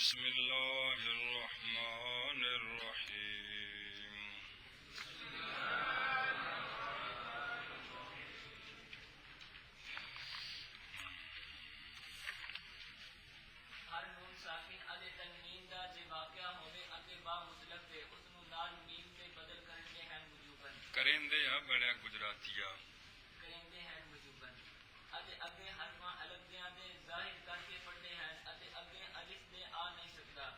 بسم اللہ الرحمن الرحیم ہر نون ساکن ادے تنوین دا جے واقعہ ہوے اتے با مطلق دے اس نوں نال میم تے بدل کرنے ہیں وجوبن کریندے ہا بڑا گجراتیا کرندے ہیں وجوبن اتے اگے حرفاں الگ دیاں دے ظاہر کر کے پڑھنے ہیں اتے اگے الف دے آ نہیں سکدا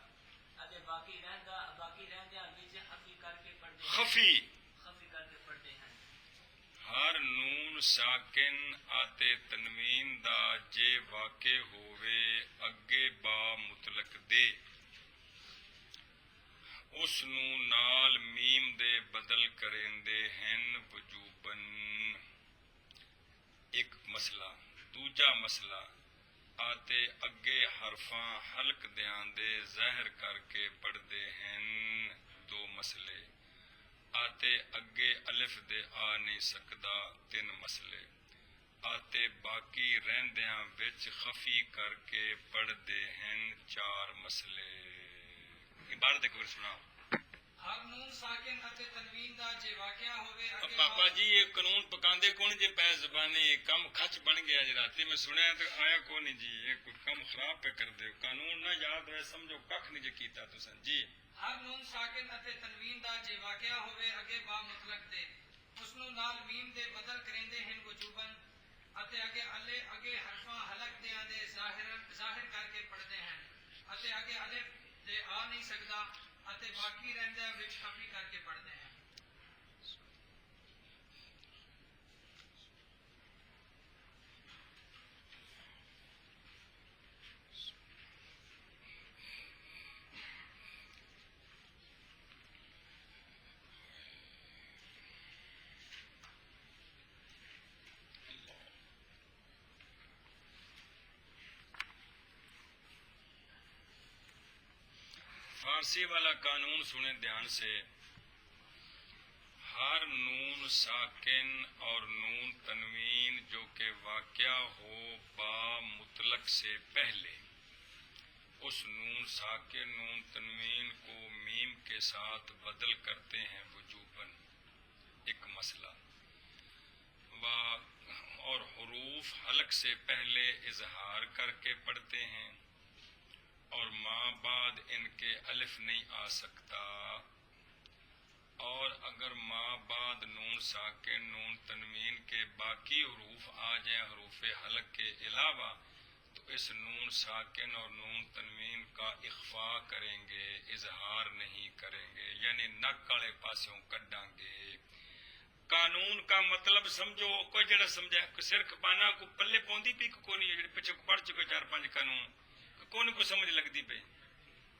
اتے باقی رہندیاں وچ خفی کر کے پڑھنے ہیں خفی کر کے پڑھنے ہیں ہر نون ساکن آتے تنوین دا جے واقع ہووے اگے با مطلق دے اس نوں نال میم دے بدل کریندے ہیں وجوبن ایک مسئلہ دوجا مسئلہ آتے اگے حرفاں حلق دیاں دے ظاہر کر کے پڑھ دے ہیں دو مسئلے آتے اگے الف دے آ نہیں سکدا تین مسئلے آتے باقی رہندیاں وچ خفی کر کے پڑھ دے ہیں چار مسئلے عبارت ایک بار سناؤ ہر نون ساکن اتے تنوین دا جے واقعہ ہوے اگے پاپا جی یہ قانون پکاندے کون جے پہ زبانی کم کھچ بن گیا جی راتی میں سنیا تو آیا کو نہیں جی یہ کوئی کم خراب پہ کر دے قانون نہ یاد ہے سمجھو ککھ نہیں جے کیتا تساں جی ہر نون ساکن اتے تنوین دا جے واقعہ ہوے اگے با مطلق دے اس نوں نال میم دے بدل کریندے ہیں وجوبن اتے اگے حرفاں حلق دیاں دے ظاہر کر کے پڑھدے ہیں اتے اگے الف دے آ نہیں سکدا اتے باقی رہندیاں وچ خفی کر کے پڑھدے ہیں فارسی والا قانون سنیں دھیان سے ہر نون ساکن اور نون تنوین جو کہ واقع ہو با مطلق سے پہلے اس نون ساکن نون تنوین کو میم کے ساتھ بدل کرتے ہیں وجوباً ایک مسئلہ اور حروف حلق سے پہلے اظہار کر کے پڑھتے ہیں اور ماں بعد ان کے الف نہیں آ سکتا اور اگر ماں بعد نون ساکن نون تنوین کے باقی حروف آ جائیں حروف حلق کے علاوہ تو اس نون ساکن اور نون تنوین کا اخفاء کریں گے اظہار نہیں کریں گے یعنی نک والے پاسوں کڈاں گے قانون کا مطلب سمجھو کوئی جڑا سمجھا سر کپانا کو پلے پوندی پی کو نہیں جڑے پیچھے پڑھ چکے چار پانچ قانون کون کو سمجھ لگتی پی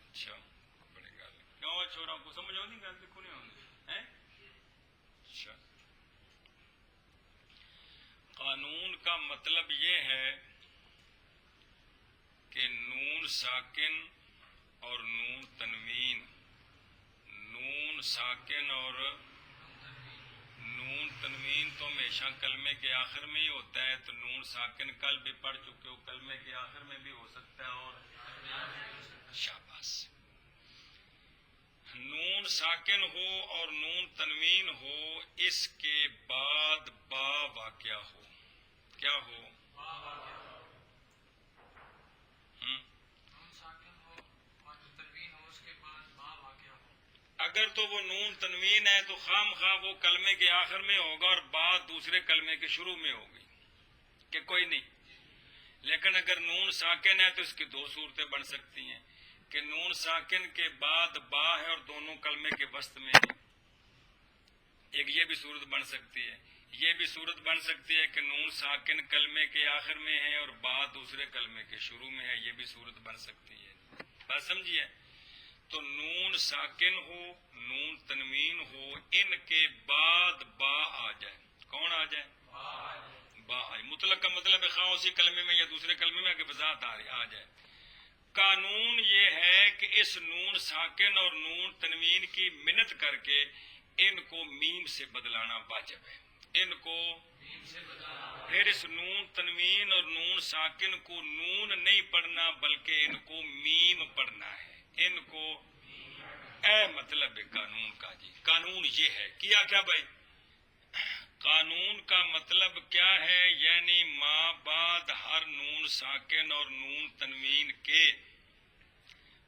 اچھا بڑی گل کیوں چھوڑا کو سمجھ آتی گل تو کون آتی اچھا قانون کا مطلب یہ ہے کہ نون ساکن اور نون تنوین نون ساکن اور نون تنوین تو ہمیشہ کلمے کے آخر میں ہی ہوتا ہے تو نون ساکن کل بھی پڑھ چکے ہو کلمے کے آخر میں بھی ہو سکتا ہے اور شاباش نون ساکن ہو اور نون تنوین ہو اس کے بعد با واقعہ ہو کیا ہو اگر تو وہ نون تنوین ہے تو خام خواہ وہ کلمے کے آخر میں ہوگا اور بعد دوسرے کلمے کے شروع میں ہوگی کہ کوئی نہیں لیکن اگر نون ساکن ہے تو اس کی دو صورتیں بن سکتی ہیں کہ نون ساکن کے بعد با ہے اور دونوں کلمے کے وسط میں ہے ایک یہ بھی صورت بن سکتی ہے یہ بھی صورت بن سکتی ہے کہ نون ساکن کلمے کے آخر میں ہے اور با دوسرے کلمے کے شروع میں ہے یہ بھی صورت بن سکتی ہے بات سمجھیے تو نون ساکن ہو نون تنوین ہو ان کے بعد با آ جائے کون آ جائے با آئے مطلق کا مطلب ہے خواہ اسی کلمے میں یا دوسرے کلمے میں آگے وضاحت آ جائے قانون یہ ہے کہ اس نون ساکن اور نون تنوین کی منت کر کے ان کو میم سے بدلانا واجب ہے ان کو پھر اس نون تنوین اور نون ساکن کو نون نہیں پڑھنا بلکہ ان کو میم پڑھنا ہے، ان کو اے مطلب ہے قانون کا جی۔ قانون یہ ہے، کیا کیا بھائی؟ قانون کا مطلب کیا ہے؟ یعنی ما بعد ہر نون ساکن اور نون تنوین کے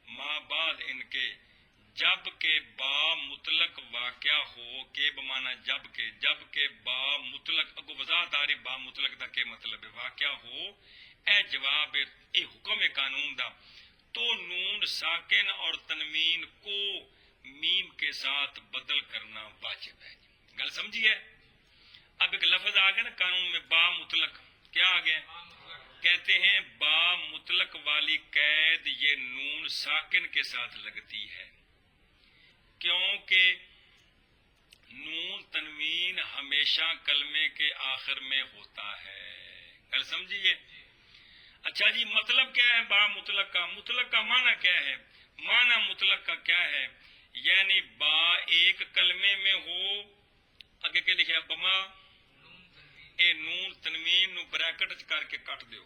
ما بعد ان کے جب کہ با مطلق واقع ہو کے بمانا جب کہ با مطلق اگو وضاحت آ رہی با مطلق دا کے مطلب ہے واقع ہو اے جواب اے حکم قانون دا تو نون ساکن اور تنوین کو میم کے ساتھ بدل کرنا واجب ہے۔ گل سمجھی ہے؟ اب ایک لفظ آ گیا نا قانون میں با مطلق، کیا آ گیا؟ کہتے ہیں با مطلق والی قید یہ نون ساکن کے ساتھ لگتی ہے کیونکہ نون تنوین ہمیشہ کلمے کے آخر میں ہوتا ہے۔ گل سمجھیے؟ اچھا جی، مطلب کیا ہے با مطلق کا؟ مطلق کا معنی کیا ہے؟ معنی مطلق کا کیا ہے؟ یعنی با ایک کلمے میں ہو، اگے کے لکھا بما اے نون تنوین نو بریکٹ کر کے کٹ دیو،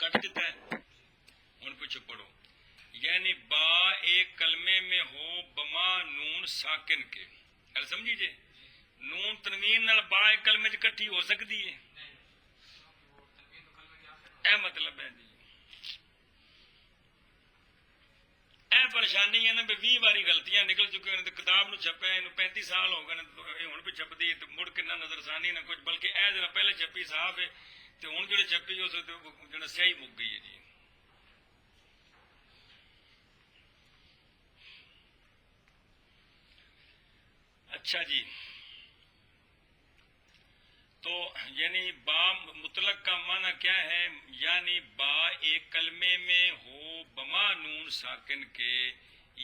کٹ دیتا ہے، ہن پیچھے پڑھو، یعنی با ایک کلمے میں ہو بما نون ساکن کے۔ گل سمجھی جی؟ نون تنوین نال با ایک کلمے چ کٹھی ہو سکتی ہے، اے مطلب ہے جی۔ اے پریشانی ہے نا بھی 20 باری غلطیاں نکل چکی ہیں، کتاب نو چھپے 35 سال ہو گئے، ہن بھی چھپتی ہے مڑ کے نہ نظر ثانی نہ کچھ، بلکہ اے جڑا پہلے چھپی صاحب ہے تے ہن جڑے چھپی اس جڑا سیاہی مک گئی ہے جی۔ اچھا جی، تو یعنی با مطلق کا معنی کیا ہے؟ یعنی با ایک کلمے میں ہو بما نون ساکن کے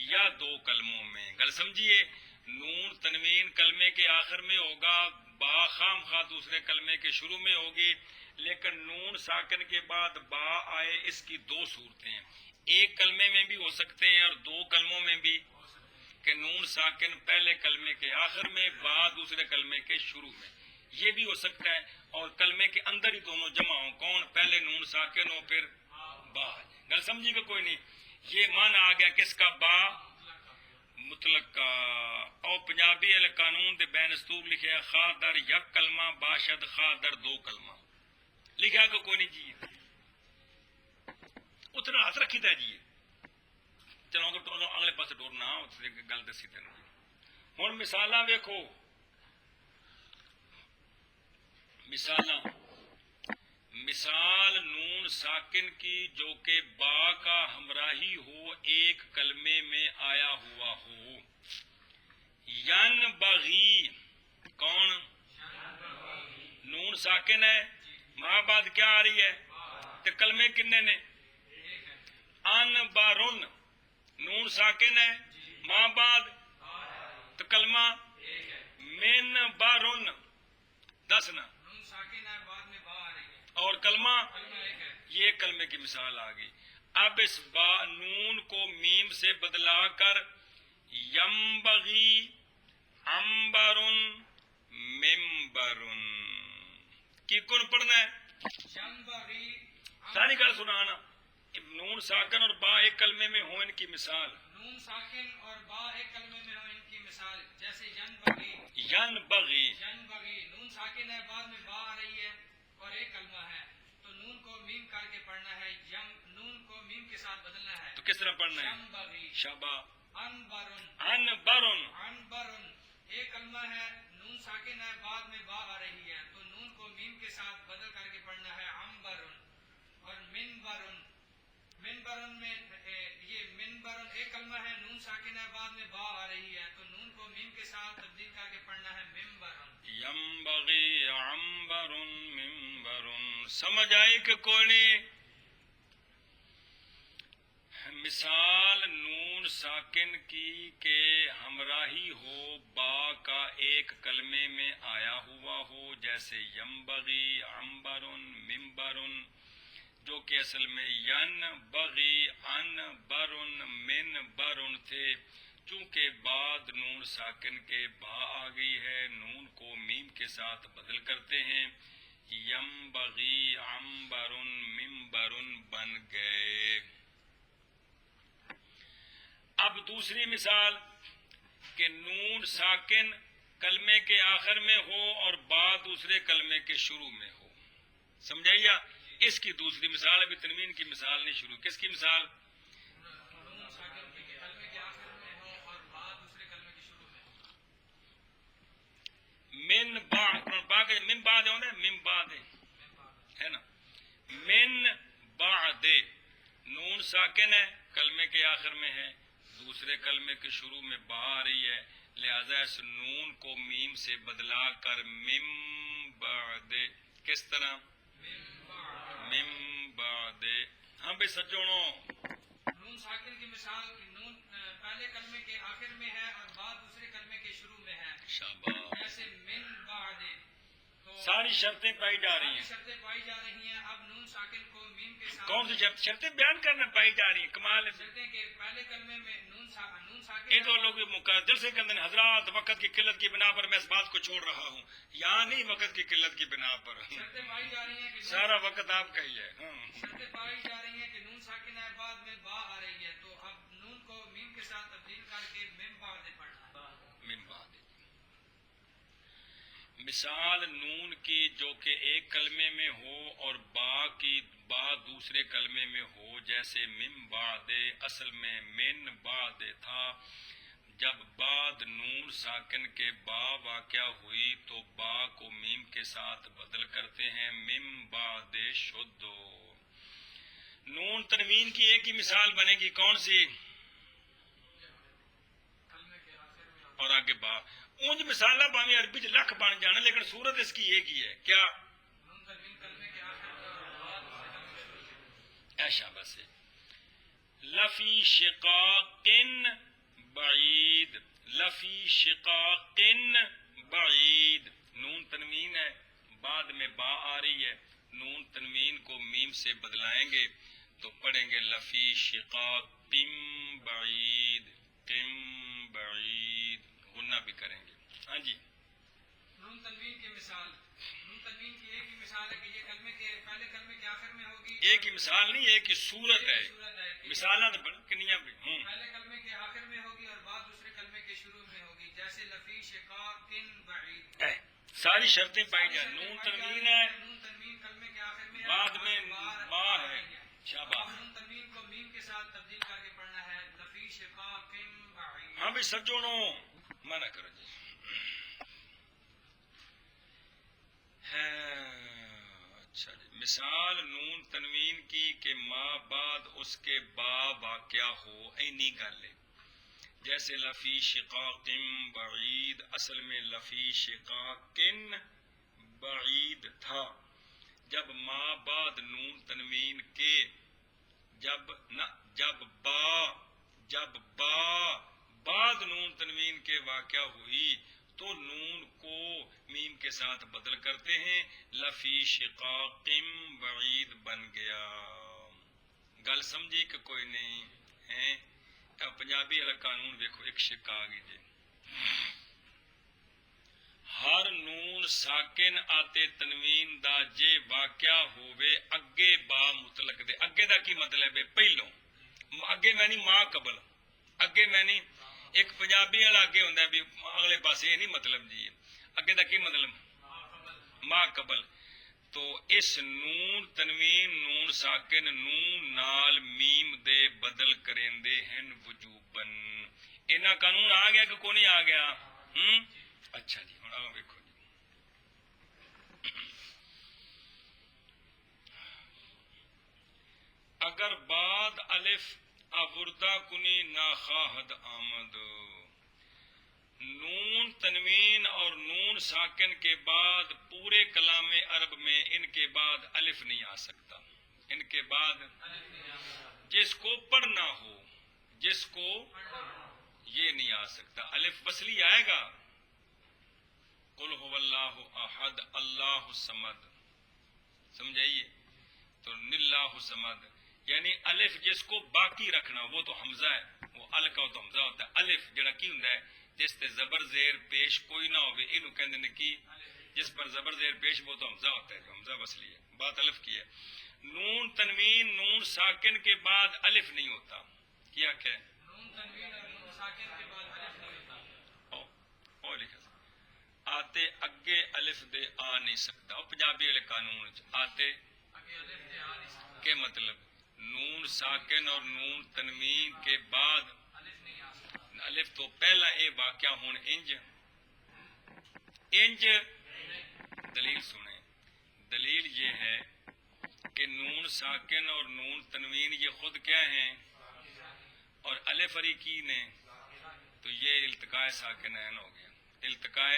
یا دو کلموں میں۔ گل سمجھیے؟ نون تنوین کلمے کے آخر میں ہوگا، با خام خواہ دوسرے کلمے کے شروع میں ہوگی، لیکن نون ساکن کے بعد با آئے، اس کی دو صورتیں ہیں، ایک کلمے میں بھی ہو سکتے ہیں اور دو کلموں میں بھی، کہ نون ساکن پہلے کلمے کے آخر میں، با دوسرے کلمے کے شروع میں، یہ بھی ہو سکتا ہے، اور کلمے کے اندر ہی دونوں جمع ہوں، کون؟ پہلے نون ساکن ہو پھر با۔ گل سمجھی کہ کوئی نہیں؟ یہ معنی آ گیا کس کا؟ با مطلق کا۔ اور پنجابی قانون دے بین استور لکھے ہے خا در یک کلمہ باشد خا در دو کلمہ، لکھا کہ کوئی نہیں جی؟ اتنا ہاتھ رکھی تھا جی، چلو اگلے پاس ڈورنا گل دسی تین۔ ہوں مثالاں ویکھو، مثال نون ساکن کی جو کہ با کا ہمراہی ہو ایک کلمے میں آیا ہوا ہو، ین بغی، کون؟ نون ساکن ہے، ماں بعد کیا آ رہی ہے؟ تے کلمے کنے نے؟ ان بارن، نون ساکن ہے، ماں بعد تو کلمہ من بارن، دسنا اور کلمہ یہ کلمے کی مثال آ گئی۔ اب اس با نون کو میم سے بدلا کر یمبغی امبرن ممبرن کی کن پڑھنا ہے؟ ساری گل سنانا، نون ساکن اور با ایک کلمے میں ہو، ان کی مثال نون ساکن اور با ایک کلمے میں ہو، ان کی مثال جیسے ینبغی، ینبغی نون ساکن ہے، بعد میں با آ رہی ہے اور ایک کلمہ ہے، تو نون کو میم کر کے پڑھنا ہے، نون کو میم کے ساتھ بدلنا ہے، تو کس طرح پڑھنا ہے؟ ینبغی شابا انبرن، انبرن، انبرن ایک کلمہ ہے، نون ساکن ہے، بعد میں با آ رہی ہے، تو نون کو میم کے ساتھ بدل کر کے پڑھنا ہے امبرن۔ اور منبرن، منبرن میں یہ منبرن ایک کلمہ ہے، نون ساکن ہے، بعد میں با آ رہی ہے، تو نون کو میم کے ساتھ تبدیل کر کے پڑھنا ہے ممبرن۔ یمبغی امبرن ممبرن، سمجھ آئی کہ کوئی نہیں؟ مثال نون ساکن کی کہ ہمراہی ہو با کا ایک کلمے میں آیا ہوا ہو، جیسے یمبغی امبرن ممبرن، جو کہ اصل میں ین بغی ان برن من برن تھے، چونکہ بعد نون ساکن کے با آ گئی ہے، نون کو میم کے ساتھ بدل کرتے ہیں، یم بغی امبرن ممبرن بن گئے۔ اب دوسری مثال کہ نون ساکن کلمے کے آخر میں ہو اور با دوسرے کلمے کے شروع میں ہو، سمجھائیے؟ اس کی دوسری مثال، ابھی تنوین کی مثال نہیں شروع، کس کی مثال؟ نون ساکن کے کلمے کے آخر میں ہو اور با دوسرے کلمے کے شروع میں ہو۔ من بعد ہونا ہے، من بعد ہے نا، من بعد نون ساکن ہے، کلمے کے آخر میں ہے، دوسرے کلمے کے شروع میں با آ رہی ہے، لہذا اس نون کو میم سے بدلا کر من بعد، کس طرح؟ من بعد۔ ہاں بھائی سجونو، نون ساکن کی مثال، نون پہلے کلمے کے آخر میں ہے اور با دوسرے کلمے کے شروع میں ہے، شاباش، جیسے من بعد، تو ساری شرطیں پائی جا رہی ہیں۔ شرطیں پائی جا رہی ہیں۔ اب نون ساکن کو میم کے ساتھ، کون سی شرطیں بیان کرنا پائی جا رہی ہیں؟ کمال ہے۔ شرطیں کہ پہلے کلمے میں نون ساکن یہ تو لوگ دل سے کہتے ہیں حضرات وقت کی قلت کی بنا پر میں اس بات کو چھوڑ رہا ہوں، یہاں نہیں، وقت کی قلت کی بنا پر شرطیں پائی جا رہی ہیں کہ سارا وقت آپ کا ہی ہے۔ شرطیں پائی جا رہی ہیں کہ نون ساکن ہے، بعد میں با آ رہی ہے، تو اب نون کو میم کے ساتھ تبدیل کر کے من بعد پڑھنا ہے۔ من بعد مثال نون کی جو کہ ایک کلمے میں ہو اور با دوسرے کلمے میں ہو، جیسے من بعد، اصل میں من بعد تھا، جب بعد نون ساکن کے با واقع ہوئی تو با کو میم کے ساتھ بدل کرتے ہیں، من بعد شدو۔ نون تنوین کی ایک ہی مثال بنے گی، کون سی؟ اور آگے با، اونج مثال باویں عربی چ لکھ بن جانا، لیکن صورت اس کی ایک ہی ہے، کیا؟ نون تنوین کلمے کے آخر میں اور با دوسرے کلمے کے شروع میں۔ ایشا بس لفی شقاق بعید، لفی شقاق بعید، نون تنوین ہے، بعد میں با آ رہی ہے، نون تنوین کو میم سے بدلائیں گے تو پڑھیں گے لفی شقاق بعید، قم بعید، غنہ بھی کریں گے۔ ہاں جی، نون تنوین کی مثال، نون تنوین کی ایک ہی مثال ہے کہ یہ کلمے کے پہلے کلمے کے آخر میں ہوگی، ایک ہی مثال نہیں، ایک ہی صورت ہے، صورت ہے کہ مثالیں تو بڑی کنیاں بھی پہلے کلمے کے آخر میں ہوگی اور بعد دوسرے کلمے کے شروع میں ہوگی، جیسے لفی شقاق بعید۔ ساری شرطیں پائی جائیں، نون تنوین ہے، نون تنوین کلمے کے آخر میں ہے، بعد میں با ہے، اب شاباش۔ نون تنوین کو میم کے ساتھ تبدیل کر کے پڑھنا ہے، لفی شقاق بعید۔ ہاں بھی سجونو منع کرو جی، اچھا جی، مثال نون تنوین کی کہ ما بعد اس کے با واقع ہو، اینی گل ہے، جیسے لفی شقاق بعید، اصل میں لفی شقاق بعید تھا، جب ما بعد نون تنوین کے جب با بعد نون تنوین کے واقع ہوئی تو نون کو میم کے ساتھ بدل کرتے ہیں، لفی شقاق بعید بن گیا۔ گل سمجھی کہ کوئی نہیں ہے؟ پنجابی والا قانون دیکھو، ایک شک آ گئی جی، ہر نون ساکن آتے تنوین دا جے واقع ہوئے اگے با مطلق دے، اگے دا کی مطلب ہے؟ پہلوں، اگے میں نہیں ماں قبل، اگے میں نہیں، ایک پنجابی والا اگے ہوندا ہے بھی اگلے پاسے، یہ نہیں مطلب جی، اگے دا کی مطلب؟ ماں قبل۔ تو اس نون تنوین نون ساکن نون نال میم دے بدل کریندے ہیں وجوبن۔ اینا قانون آ گیا کہ کوئی نہیں آ گیا؟ اچھا جی، ہن آؤ ویکھو جی، اگر بعد الف آوردہ کنی ناخواہد آمد، نون تنوین اور نون ساکن کے بعد پورے کلام عرب میں ان کے بعد الف نہیں آ سکتا، ان کے بعد جس کو پڑھنا ہو، جس کو یہ نہیں آ سکتا، الف وصلی آئے گا، قل هو اللہ احد اللہ الصمد، سمجھائیے، تو نلہ سمد یعنی الف جس کو باقی رکھنا وہ تو حمزہ ہے, وہ ال کا تو حمزہ ہوتا ہے. الف جڑا کی ہوندا ہے جس تے زبر زیر پیش کوئی نہ ہوے اینو کہندے نے کی, جس پر زبر زیر پیش وہ تو حمزہ ہوتا ہے, جو حمزہ وصلی ہے. بات الف کی ہے. نون تنوین نون ساکن کے بعد الف نہیں ہوتا. کیا کہ نون تنوین اور نون ساکن کے بعد الف نہیں ہوتا. او لکھا آتے اگے الف دے آ نہیں سکتا. او پنجابی والے قانون وچ آتے اگے الف دے آ نہیں سکتا. کے مطلب نون ساکن اور نون تنوین کے بعد الف نہیں آ سکتا. الف تو پہلا اے واقعہ ہون انج دلیل سنیں. دلیل یہ ہے کہ نون ساکن اور نون تنوین یہ خود کیا ہیں اور الف کی نے, تو یہ التقاء ساکنین ہو گیا, التقاء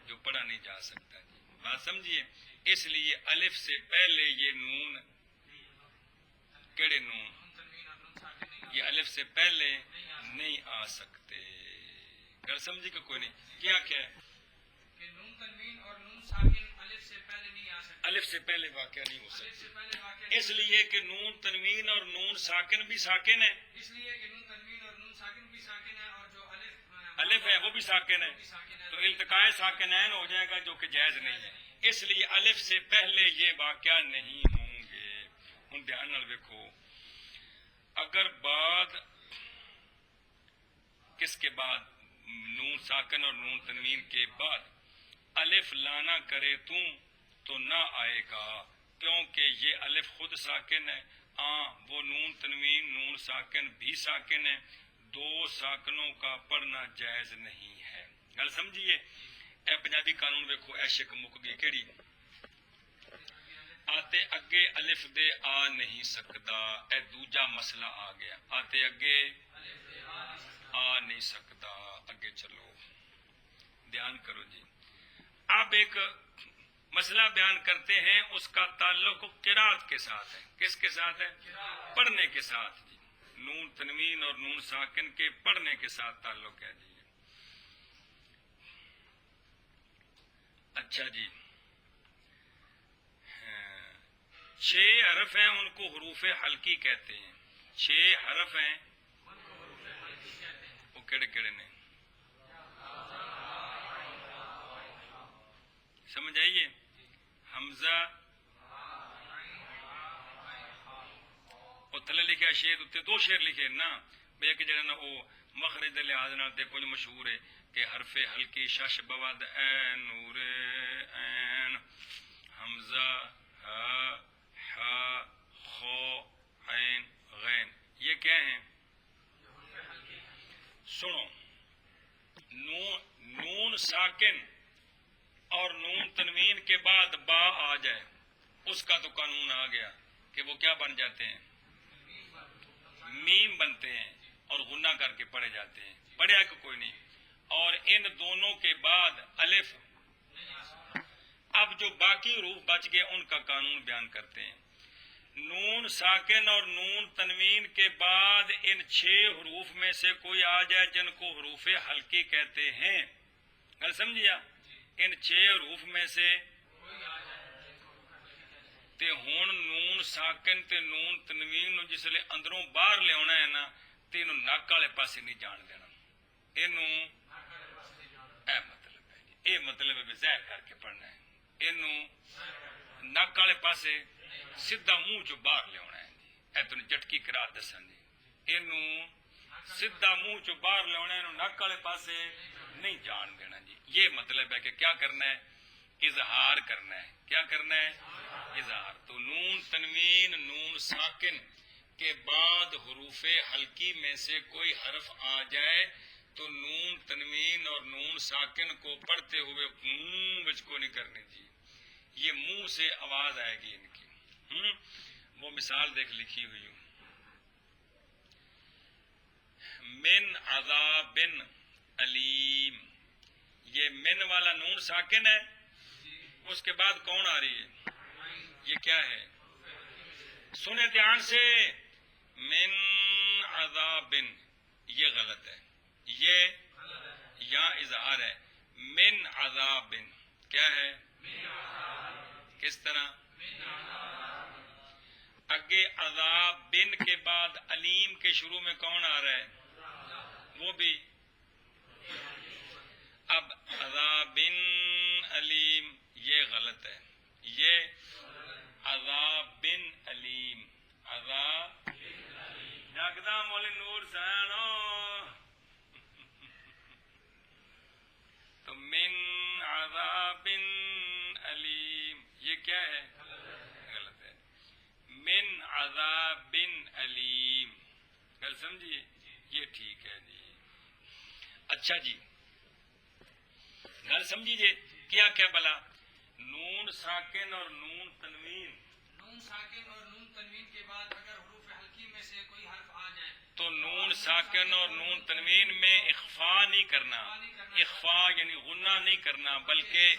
جو پڑھا نہیں جا سکتا. جی بات سمجھیے. اس لیے الف سے پہلے یہ نون کیڑے نون یہ الف سے پہلے نہیں آ سکتے. گھر سمجھی کہ کوئی نہیں. کیا ہے کہ نون تنوین اور نون ساکن الف سے پہلے نہیں آ سکتے. الف سے پہلے واقعہ نہیں ہو الف سے سکتا پہلے واقع اس لیے کہ نون تنوین اور نون ساکن بھی ساکن ہے. اس لیے کہ نون تنوین اور نون ساکن بھی ساکن ہے اور جو الف ہے وہ بھی ساکن ہے, تو التقاء ساکنین ہو جائے گا جو کہ جائز نہیں ہے. اس لیے الف سے پہلے یہ واقعہ نہیں ہوں گے. ہن دھیان نال دیکھو, اگر بعد کس کے بعد نون ساکن اور نون تنوین کے بعد الف لانا کرے تو نہ آئے گا, کیونکہ یہ الف خود ساکن ہے. وہ نون تنوین نون ساکن بھی ساکن ہے. دو ساکنوں کا پڑھنا جائز نہیں ہے. گل سمجھیے. اے پنجابی قانون ویکھو, اے شک مک گئی کیڑی آتے اگے الف دے آ نہیں سکتا. اے دوجا مسئلہ آ گیا. آتے اگے آ نہیں سکتا. اگے چلو دھیان کرو جی. اب ایک مسئلہ بیان کرتے ہیں, اس کا تعلق قرات کے ساتھ ہے. کس کے ساتھ ہے؟ پڑھنے کے ساتھ. جی نون تنوین اور نون ساکن کے پڑھنے کے ساتھ تعلق ہے. جی اچھا جی, 6 حرف ہیں, ان کو حروف حلقی کہتے ہیں. 6 حرف ہیں, وہ کیڑے کیڑے نے سمجھ آئیے؟ حمزہ تھلے لکھا شیر اتنے 2 شیر لکھے نا بھئی. ایک جڑا نا وہ مخرج دے لحاظ نال تے کچھ مشہور ہے کہ حرف حلقی شش بواد اے نور عین حمزہ ہا حا خو عین غین. یہ کیا ہیں؟ سنو, نون ساکن اور نون تنوین کے بعد با آ جائے, اس کا تو قانون آ گیا کہ وہ کیا بن جاتے ہیں؟ میم بنتے ہیں اور غنہ کر کے پڑھے جاتے ہیں. پڑھیا کہ کوئی نہیں. اور ان دونوں کے بعد الف. اب جو باقی حروف بچ گئے ان کا قانون بیان کرتے ہیں. نون ساکن اور نون تنوین کے بعد ان 6 حروف میں سے کوئی آ جائے جن کو حروف حلقی کہتے ہیں. گل سمجھیا؟ ان 6 حروف میں سے تے ہون نون ساکن تے نون تنوین نو جس لے اندروں باہر لے ہونا ہے نا, تے انہوں نک والے پاسے نہیں جان دینا. اینوں اے مطلب ہے جی, اے مطلب ہے ظاہر کر کے پڑھنا ہے. اینوں نک والے پاسے سیدھا منہ چو باہر لے ہونا ہے جی. اے تنوں جٹکی کرا دسن جی. اینوں سیدھا منہ چو باہر لے ہونا ہے, اینوں نک والے پاسے نہیں جان دینا جی. یہ مطلب ہے کہ کیا کرنا ہے؟ اظہار کرنا ہے. کیا کرنا ہے؟ اظہار. تو نون تنوین نون ساکن کے بعد حروف حلقی میں سے کوئی حرف آ جائے تو نون تنوین اور نون ساکن کو پڑھتے ہوئے بچ کو نہیں کرنی جی. یہ منہ سے آواز آئے گی ان کی. وہ مثال دیکھ لکھی ہوئی ہوں. من عذاب علیم, یہ من والا نون ساکن ہے, اس کے بعد کون آ رہی ہے؟ یہ کیا ہے؟ سنیں دھیان سے. من عذاب, یہ غلط ہے. یہ یا اظہار ہے. من عذاب کیا ہے؟ کس طرح؟ اگے عذاب بن کے بعد علیم کے شروع میں کون آ رہا ہے؟ وہ بھی اب عذاب علیم یہ غلط ہے، یہ عذاب بن علیم، عذاب جاگدا مولی نور سینو تو من عذاب علیم یہ کیا ہے؟ غلط ہے، من عذاب علیم، گل سمجھیے، یہ ٹھیک ہے جی۔ اچھا جی گل سمجھیے، کیا کیا بلا نون ساکن اور نون تنوین، نون ساکن اور نون تنوین کے بعد اگر حروف حلقی میں سے کوئی حرف آ جائے تو نون ساکن اور نون تنوین میں اخفا نہیں کرنا، اخفا یعنی غنہ نہیں کرنا بلکہ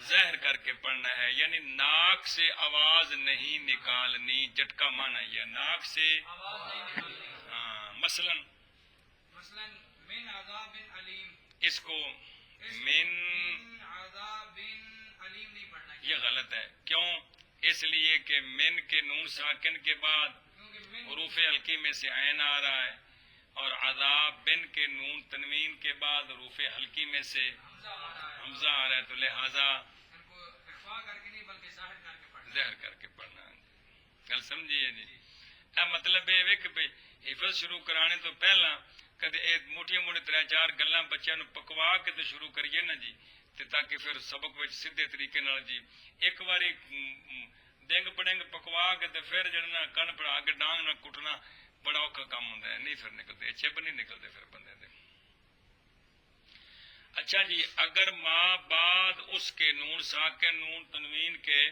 ظاہر کر کے پڑھنا ہے، یعنی ناک سے آواز نہیں نکالنی، جٹکا مانا یہ ناک سے آواز نہیں نکالنی۔ مثلا مثلا من عذاب علیم، اس کو من عذاب علیم نہیں پڑھنا، یہ غلط ہے، کیوں؟ اس لیے کہ من کے نون ساکن کے بعد کیونکہ من حروف حلقی میں سے عین آ رہا ہے، اور عذاب بن کے نون تنوین کے بعد حروف حلقی میں سے حمزہ آ رہا ہے، حمزہ آ رہا ہے، تو لہذا ان کو اخفا کر کے نہیں بلکہ ظاہر کر کے پڑھنا۔ ظاہر کر کے پڑھنا ہے۔ گل سمجھیے جی، اے مطلب یہ کہ بھئی حفظ شروع کرانے تو پہلا کدے موٹیاں موٹی 3-4 گلاں بچیاں نو پکوا کے تے شروع کریے نا جی، تے تاکہ پھر سبق وچ سیدھے طریقے نال جی ایک واری ڈنگ پڑنگ پکوا کے تے پھر جڑنا کن پڑا کے ڈانگ نہ کٹنا بڑا اوکھا کام ہوندا ہے، نہیں پھر نکلتے چپ نہیں نکلتے پھر بندے دے۔ اچھا جی، اگر ما بعد اس کے نون ساکن نون تنوین کے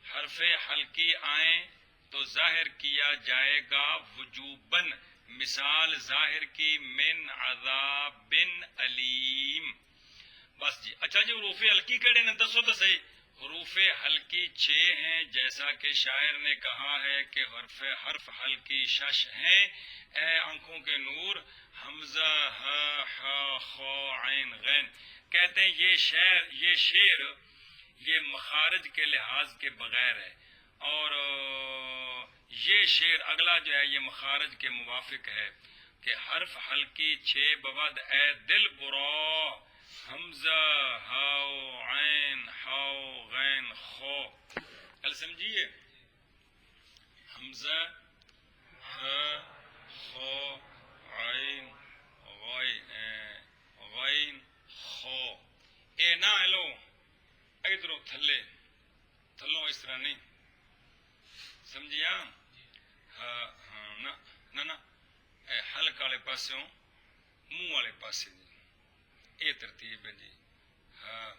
حرف حلقی آئیں تو ظاہر کیا جائے گا وجوباً، مثال ظاہر کی من عذاب بن علیم، بس جی۔ اچھا جی حروف حلقی کیڑے نے دسو تو صحیح۔ حروف حلقی 6 ہیں، جیسا کہ شاعر نے کہا ہے کہ حرف حلقی 6 ہیں، اے آنکھوں کے نور، حمزہ ہ ح خ عین غین۔ کہتے ہیں یہ شعر یہ مخارج کے لحاظ کے بغیر ہے، اور یہ شعر اگلا جو ہے یہ مخارج کے موافق ہے کہ حرف حلقی 6 ببد اے دل برا، حمزہ ہاؤ عین ہاؤ غین خو، کل سمجھیے، حمزہ ہ خو عین غین خو، اے نہ ہلو ادھروں تھلوں اس طرح نہیں، سمجھیا؟ ہاں ہاں نہ اے حلق والے پاسوں منہ والے پاسے جی، یہ ترتیب ہے جی، ہاں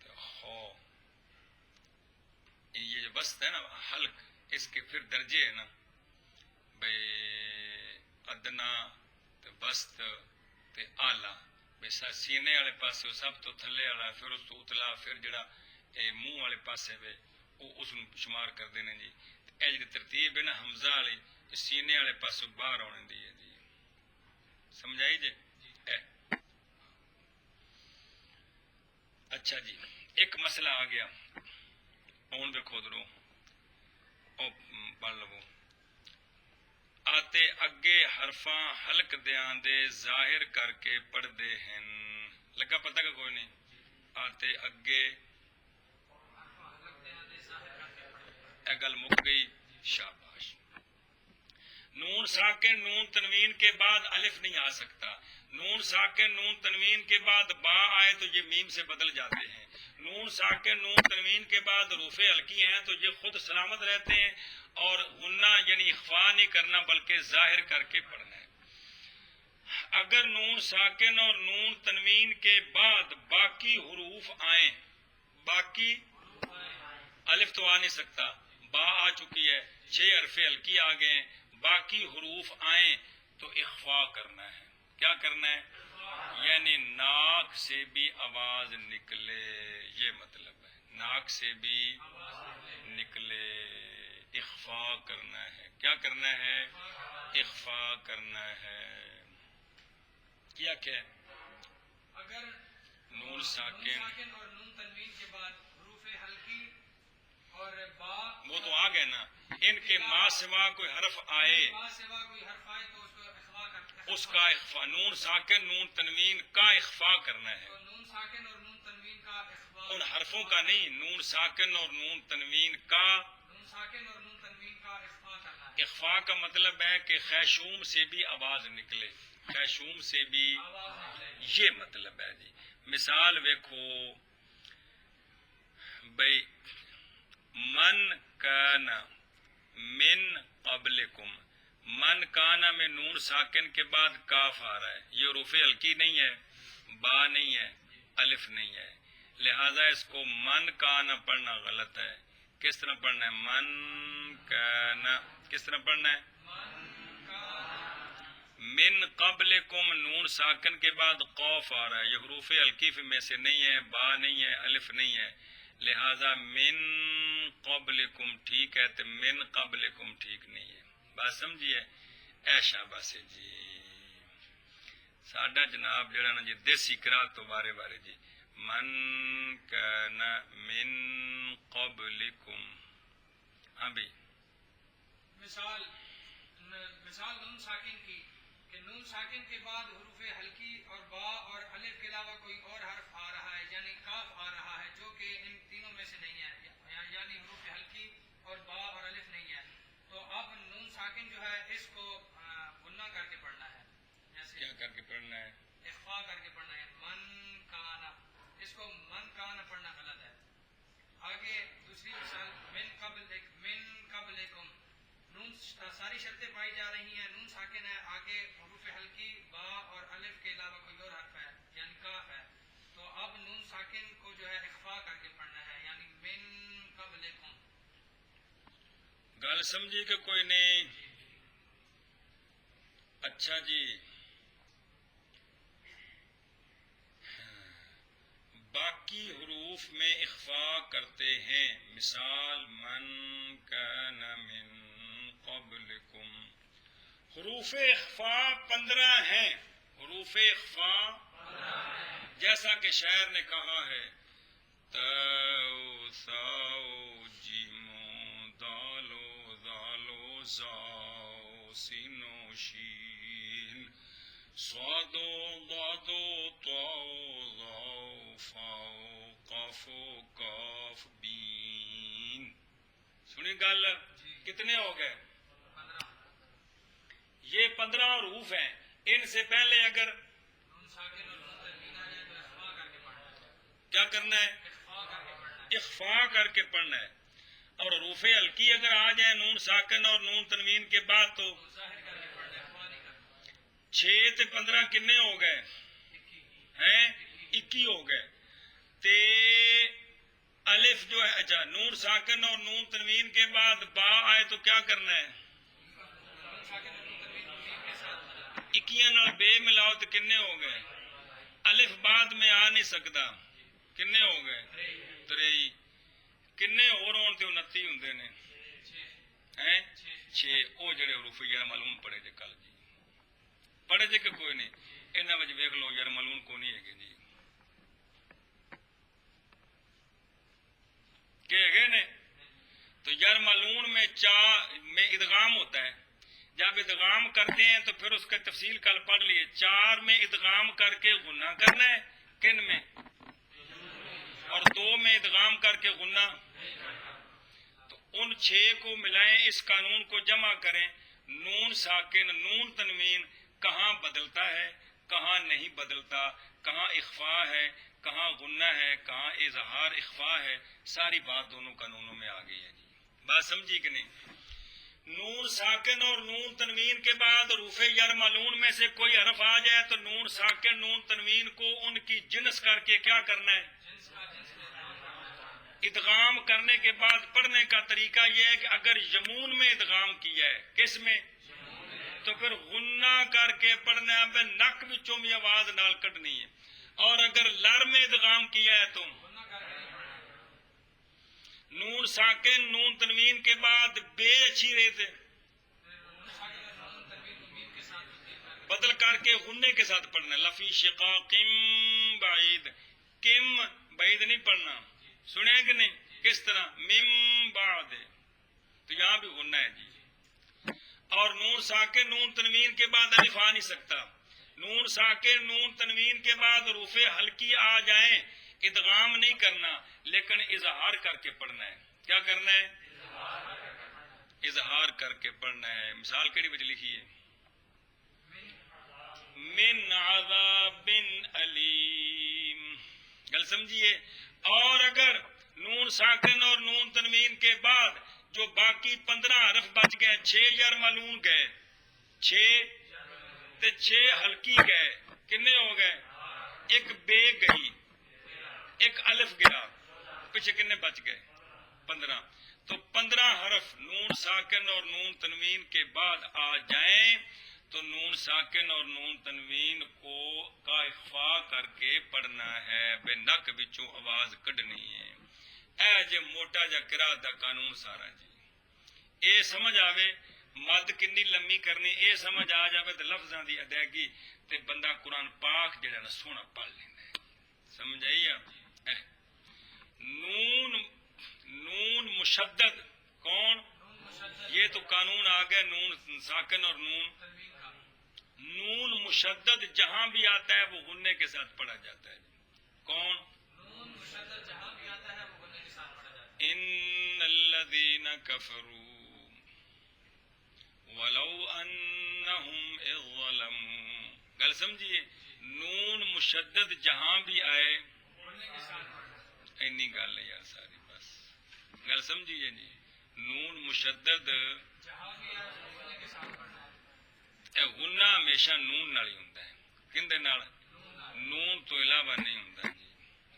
تو خو، یہ جو بست ہے نا حلق، اس کے پھر درجے ہیں نا بھئی ادنا تے بست تے اعلیٰ، بھئی سینے والے پاسے سب تو تھلے والا، پھر اس تو اتلا، پھر جڑا منہ والے پاسے وے وہ اس ਨੂੰ شمار کر دینے جی۔ اے جڑی ترتیب ہے نا حمزہ والی سینے والے پاسے باہر آنے دی ہے جی، سمجھائی جی؟ اچھا جی ایک مسئلہ آ گیا، ہوں دیکھو درو او پڑھ لو، آتے اگے حرفاں حلق دیاں دے ظاہر کر کے پڑھ دے ہیں، لگا پتہ کہ کوئی نہیں؟ آتے اگے اے گل مک گئی، شاباش۔ نون ساکن نون تنوین کے بعد الف نہیں آ سکتا، نون ساکن نون تنوین کے بعد با آئے تو یہ میم سے بدل جاتے ہیں، نون ساکن نون تنوین کے بعد حروف حلقی ہیں تو یہ خود سلامت رہتے ہیں، اور غنہ یعنی اخفا نہیں کرنا بلکہ ظاہر کر کے پڑھنا ہے۔ اگر نون ساکن اور نون تنوین کے بعد باقی حروف آئیں، باقی الف تو آ نہیں سکتا، با آ چکی ہے، 6 حرف حلقی آ گئے، باقی حروف آئیں تو اخفا کرنا ہے۔ کیا کرنا ہے؟ یعنی ناک سے بھی آواز نکلے، یہ مطلب ہے، ناک سے بھی نکلے، اخفا کرنا ہے۔ کیا کرنا ہے؟ اخفا کرنا ہے۔ کیا کہ اگر نون ساکن اور نون تنوین کے بعد حروف حلقی اور با وہ تو آ گئے نا. ان کے ما سوا کوئی حرف آئے با سوا کوئی حرف آئے تو اس کو اخفا کرتے اس کا اخفا، نون ساکن نون تنوین کا اخفا کرنا ہے، تو نون ساکن اور نون تنوین کا اخفا، ان حرفوں کا نہیں. نون ساکن اور نون تنوین کا نون ساکن اور نون تنوین کا اخفا کرنا ہے. اخفا کا مطلب ہے کہ خیشوم سے بھی آواز نکلے، خیشوم سے بھی، آواز نکلے. یہ مطلب ہے جی. مثال ویکھو بھئی، من کانا من قبلکم، من کانا میں نون ساکن کے بعد کاف آ رہا ہے، یہ حروف ہلکی نہیں ہے، با نہیں ہے، الف نہیں ہے، لہذا اس کو من کانا پڑھنا غلط ہے. کس طرح پڑھنا ہے؟ من کانا. کس طرح پڑھنا ہے؟ من قبلکم، نون ساکن کے بعد قوف آ رہا ہے، یہ حروف الکیف میں سے نہیں ہے، با نہیں ہے، الف نہیں ہے، لہذا من قبلکم ٹھیک ہے تو من قبلکم ٹھیک نہیں ہے. بات سمجھیے؟ ایشا بس جی. ساڈا جناب جڑا نا جی دیسی قرات تو بارے بارے جی، من کان من قبلکم. ہاں بھائی مثال نون ساکن کی کہ نون ساکن کے بعد حروف ہلکی اور با اور الف کے علاوہ کوئی اور حرف آ رہا ہے، یعنی کاف آ رہا ہے، جو کہ ان تینوں میں سے نہیں ہے، یعنی حروف ہلکی اور با اور الف نہیں ہے. تو اب نون ساکن جو ہے اس کو غنہ کر کے پڑھنا ہے. جیسے کیا کر کے پڑھنا ہے؟ اخفا کر کے پڑھنا ہے. من کانا، اس کو من کانا پڑھنا غلط ہے. آگے دوسری مثال من قبلکم، نون ساری شرطیں پائی جا رہی ہیں، نون ساکن ہے، آگے حروف ہلکی با اور الف کے علاوہ کوئی اور حرف ہے یعنی کاف ہے. تو اب نون ساکن کو جو ہے اخفا کر کے پڑھنا ہے، یعنی من قبلکم. گل سمجھی کہ کوئی نہیں؟ اچھا جی، باقی حروف میں اخفا کرتے ہیں. مثال من کان من قبلکم، حروف اخفا 15 ہیں. حروف اخفا جیسا کہ شاعر نے کہا ہے، تاؤ ثاؤ جیمو دالو ذالو زاؤ سینو شین صادو ضادو طاؤ ظاؤ فاؤ قافو کاف بین. سنی گل؟ کتنے ہو گئے؟ یہ 15 حروف ہیں. ان سے پہلے اگر نون ساکن اور نون تنوین آ جائے تو اخفا کر کے پڑھنا ہے. کیا کرنا ہے؟ اخفا کر کے پڑھنا ہے. اخفا کر کے پڑھنا ہے. اور حروف ہلکی اگر آ جائیں نون ساکن اور نون تنوین کے بعد تو ظاہر کر کے پڑھنا ہے، اخفا نہیں کرنا. 6 تے 15 کنے ہو گئے ہیں؟ 21 ہو گئے. تے الف جو ہے، اچھا نون ساکن اور نون تنوین کے بعد با آئے تو کیا کرنا ہے؟ نون ساکن اور نون تنوین میم کے ساتھ 21 نال بے ملاؤ تو کنے ہو گئے؟ الف بعد میں آ نہیں سکتا. کنے ہو گئے؟ 23. کنے اور ہون تے 29 ہوندے نے ہیں 6. او جڑے حروف یار معلوم پڑھے جے کل جی پڑھے جے کہ کوئی نہیں؟ انہاں وچ ویکھ لو یار معلوم کو نہیں ہے جی کہ ہے نے. تو یار معلوم میں میں ادغام ہوتا ہے. جب ادغام کرتے ہیں تو پھر اس کا تفصیل کل پڑھ لیے. 4 میں ادغام کر کے غنہ کرنا ہے، کن میں؟ اور 2 میں ادغام کر کے غنہ. تو ان 6 کو ملائیں، اس قانون کو جمع کریں. نون ساکن نون تنوین کہاں بدلتا ہے، کہاں نہیں بدلتا، کہاں اخفا ہے، کہاں غنہ ہے، کہاں اظہار اخفا ہے. ساری بات دونوں قانونوں میں آ گئی ہے جی. بات سمجھی کہ نہیں؟ نون ساکن اور نون تنوین کے بعد حروف یر معلوم میں سے کوئی حرف آ جائے تو نون ساکن نون تنوین کو ان کی جنس کر کے کیا کرنا ہے؟ ادغام کرنے کے بعد پڑھنے کا طریقہ یہ ہے کہ اگر یمون میں ادغام کیا ہے، کس میں؟ تو پھر غنہ کر کے پڑھنا ہے، نک وچوں بھی آواز نال کڈنی ہے. اور اگر لر میں ادغام کیا ہے تو نون ساکن نون تنوین کے بعد بے اچھی رہتے بدل کر کے غنے کے ساتھ پڑھنا. لفی شقاق بعید، کم بعید نہیں پڑھنا. سنے کہ نہیں؟ کس طرح مم بعد، تو یہاں بھی غنہ ہے جی. اور نون ساکن نون تنوین کے بعد الف آ نہیں سکتا. نون ساکن نون تنوین کے بعد حروف ہلکی آ جائیں ادغام نہیں کرنا لیکن اظہار کر کے پڑھنا ہے. کیا کرنا ہے؟ اظہار کر کے پڑھنا ہے. مثال کیڑی وچ لکھی ہے؟ من عذاب علیم. گل سمجھیے. اور اگر نون ساکن اور نون تنوین کے بعد جو باقی 15 حرف بچ گئے، 6 یرملون گئے، 6 تے 6 ہلکی گئے، کنے ہو گئے؟ ایک بے گئی، ایک الف گیا، پیچھے کنے بچ گئے؟ 15. تو 15 حرف نون ساکن اور نون تنوین کے بعد آ جائیں تو نون ساکن اور نون تنوین کو کا اخفا کر کے پڑھنا ہے، بے نک بچوں آواز کڈنی ہے. اے جے موٹا جا قرات دا قانون سارا جی. اے سمجھ آوے مد کنی لمبی کرنی، اے سمجھ آ جاوے تو لفظاں دی ادائیگی تے بندہ قرآن پاک جڑا نا سونا پڑھ لیندا ہے. سمجھ آئی آپ؟ نون مشدد کون؟ یہ تو قانون آ گیا نون ساکن اور نون مشدد جہاں بھی آتا ہے وہ غنے کے ساتھ پڑھا جاتا ہے. کون؟ نون مشدد جہاں بھی آتا ہے وہ غنے کے ساتھ پڑھا جاتا ہے. ان الذين كفروا ولو انهم اذ ظلموا. گل سمجھیے. نون مشدد جہاں بھی آئے غنے کے ساتھ پڑھا جاتا ہے. اینی گل ہے یار ساری. بس گل سمجھیے جی. نون مشدد جہاں بھی آئے وہ غنے کے ساتھ پڑھا جاتا اے غنہ ہمیشہ نون نال ہی ہوندا ہے. کندے نال؟ نون تو علاوہ نہیں ہوندا جی.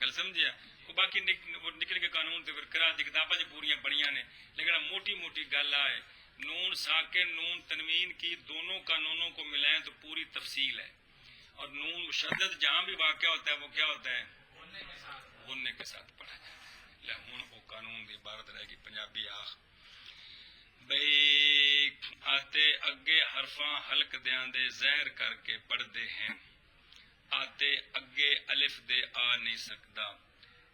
گل سمجھیا. باقی نکل کے قانون تے پھر قرات دی کتاباں چ پوریاں بڑیاں نے لیکن موٹی موٹی گل آئے نون ساکن نون تنوین کی دونوں قانونوں کو ملائیں تو پوری تفصیل ہے. اور نون مشدد جہاں بھی واقع ہوتا ہے وہ کیا ہوتا ہے؟ غنے کے ساتھ پڑھا جاتا ہے. لے ہن وہ قانون دی عبارت رہ گئی پنجابی آخ بھئی آتے اگے حرفاں حلق دیاں دے زہر کر کے پڑھدے ہیں. آتے اگے الف دے آ نہیں سکدا.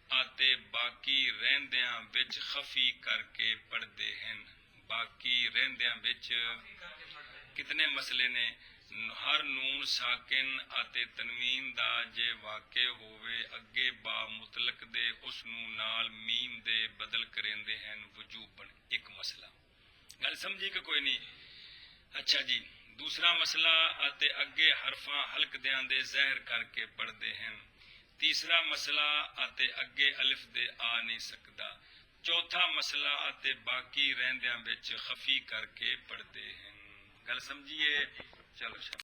آتے باقی رہندیاں وچ خفی کر کے پڑھدے ہیں. باقی رہندیاں وچ کتنے مسئلے نے؟ ہر نون ساکن آتے تنوین دا جے واقع ہوئے اگے با مطلق دے اس نو نال میم دے بدل کریندے ہیں وجوبن. ایک مسئلہ. گل سمجھی کہ کوئی نہیں؟ اچھا جی. دوسرا مسئلہ آتے اگے حرفاں حلق دیاں دے زہر کر کے پڑھدے ہیں. تیسرا مسئلہ آتے اگے الف دے آ نہیں سکدا. چوتھا مسئلہ آتے باقی رہندیاں وچ خفی کر کے پڑھدے ہیں. گل سمجھیے؟ چلو